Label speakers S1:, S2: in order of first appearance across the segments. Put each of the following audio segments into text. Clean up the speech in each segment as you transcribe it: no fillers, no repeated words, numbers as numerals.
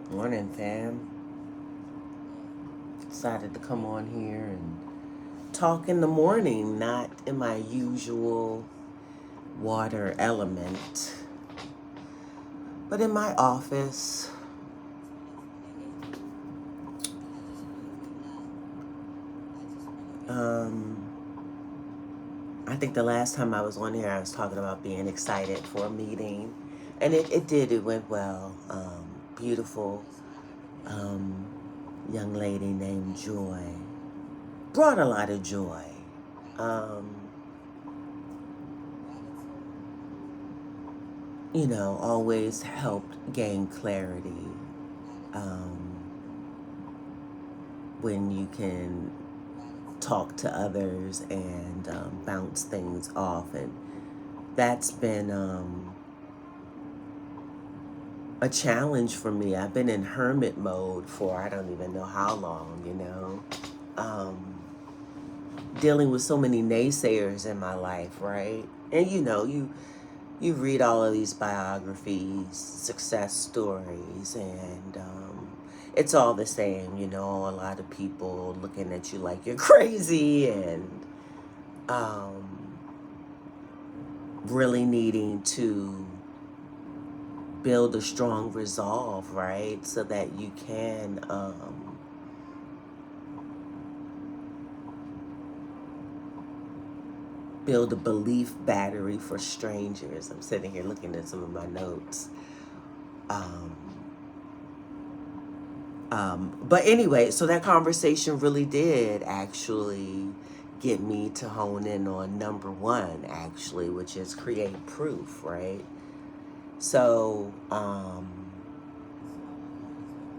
S1: Morning, fam. Decided to come on here and talk in the morning, not in my usual water element, but in my office. Um, I think the last time I was on here, I was talking about being excited for a meeting, and it did. It went well. Beautiful young lady named Joy brought a lot of joy. Um, always helped gain clarity um, when you can talk to others and bounce things off. And that's been a challenge for me. I've been in hermit mode for I don't even know how long, dealing with so many naysayers in my life, right? And you read all of these biographies, success stories, and it's all the same, a lot of people looking at you like you're crazy and really needing to build a strong resolve, right? So that you can build a belief battery for strangers. I'm sitting here looking at some of my notes. But anyway, so that conversation really did actually get me to hone in on number one, actually, which is create proof, right? So,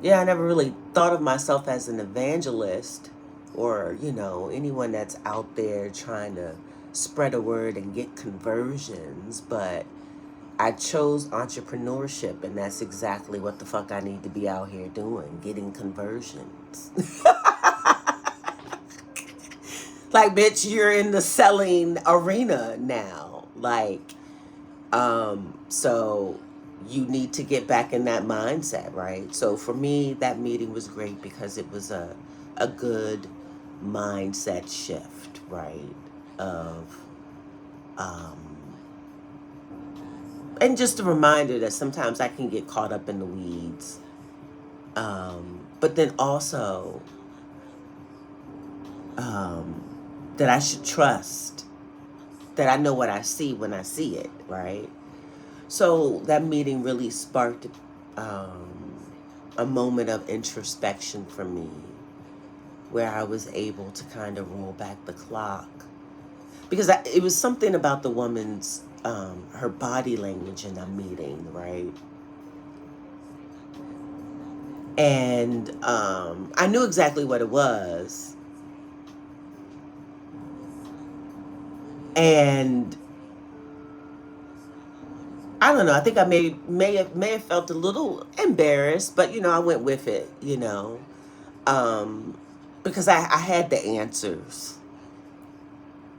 S1: yeah, I never really thought of myself as an evangelist or, anyone that's out there trying to spread a word and get conversions, but I chose entrepreneurship, and that's exactly what the fuck I need to be out here doing, getting conversions. Like, bitch, you're in the selling arena now. Like, so you need to get back in that mindset, right? So for me, that meeting was great because it was a good mindset shift, right? Of and just a reminder that sometimes I can get caught up in the weeds. But then also that I should trust that I know what I see when I see it, right? So that meeting really sparked a moment of introspection for me where I was able to kind of roll back the clock. Because it was something about the woman's, her body language in that meeting, right? And I knew exactly what it was. And I don't know. I think I may have felt a little embarrassed, but I went with it, um, because I had the answers,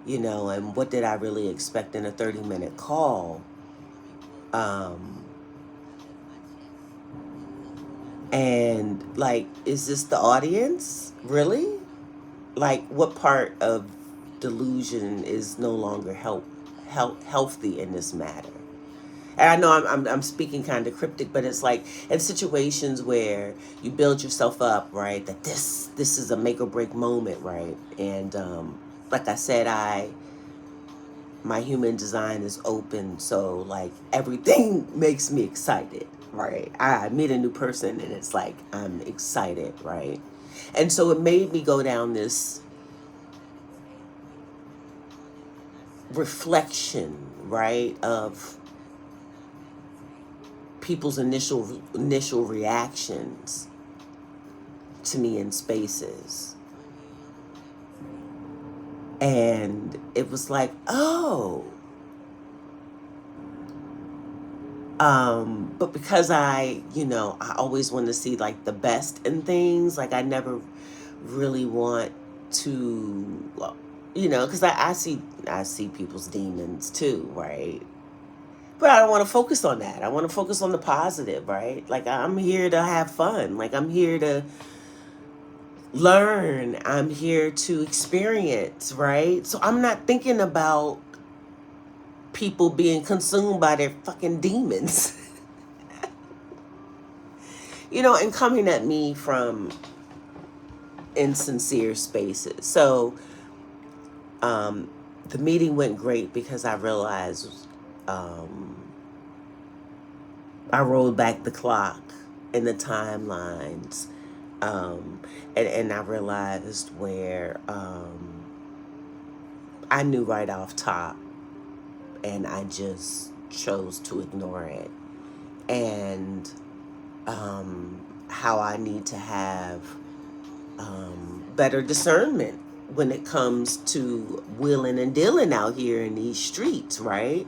S1: and what did I really expect in a 30-minute call? Um, and like, is this the audience really? Like, what part of delusion is no longer healthy in this matter? And I know I'm speaking kind of cryptic, but it's like in situations where you build yourself up, right? That this is a make or break moment, right? And like I said, my human design is open, so like everything makes me excited, right? I meet a new person and it's like I'm excited, right? And so it made me go down this reflection, right, of people's initial reactions to me in spaces. And it was like, oh. But because I always want to see like the best in things, like I never really want to, well, because I see people's demons too, right? But I don't want to focus on that. I want to focus on the positive, right? Like, I'm here to have fun. Like, I'm here to learn. I'm here to experience, right? So I'm not thinking about people being consumed by their fucking demons. And coming at me from insincere spaces. So the meeting went great because I realized I rolled back the clock in the timelines. And I realized where I knew right off top, and I just chose to ignore it. And how I need to have better discernment when it comes to wheeling and dealing out here in these streets, right?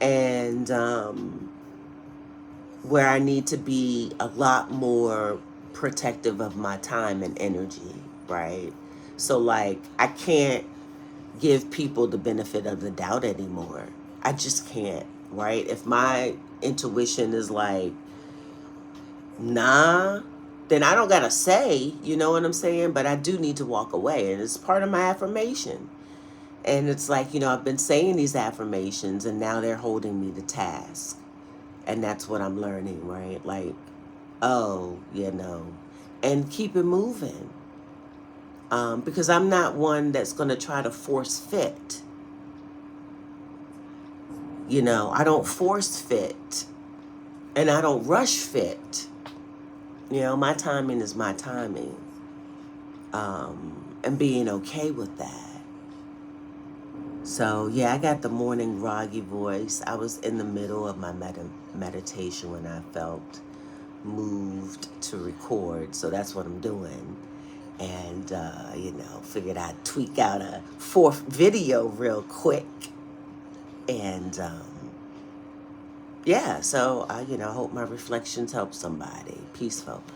S1: And where I need to be a lot more protective of my time and energy, right? So, like, I can't give people the benefit of the doubt anymore. I just can't, right? If my intuition is like, nah, then I don't gotta say, you know what I'm saying? But I do need to walk away, and it's part of my affirmation. And it's like, I've been saying these affirmations, and now they're holding me to task. And that's what I'm learning, right? Like, oh, and keep it moving. Because I'm not one that's gonna try to force fit. I don't force fit, and I don't rush fit. My timing is my timing. And being okay with that. So, yeah, I got the morning groggy voice. I was in the middle of my meditation when I felt moved to record. So that's what I'm doing. And, figured I'd tweak out a 4th video real quick. And, yeah, so I, hope my reflections help somebody. Peace, folks.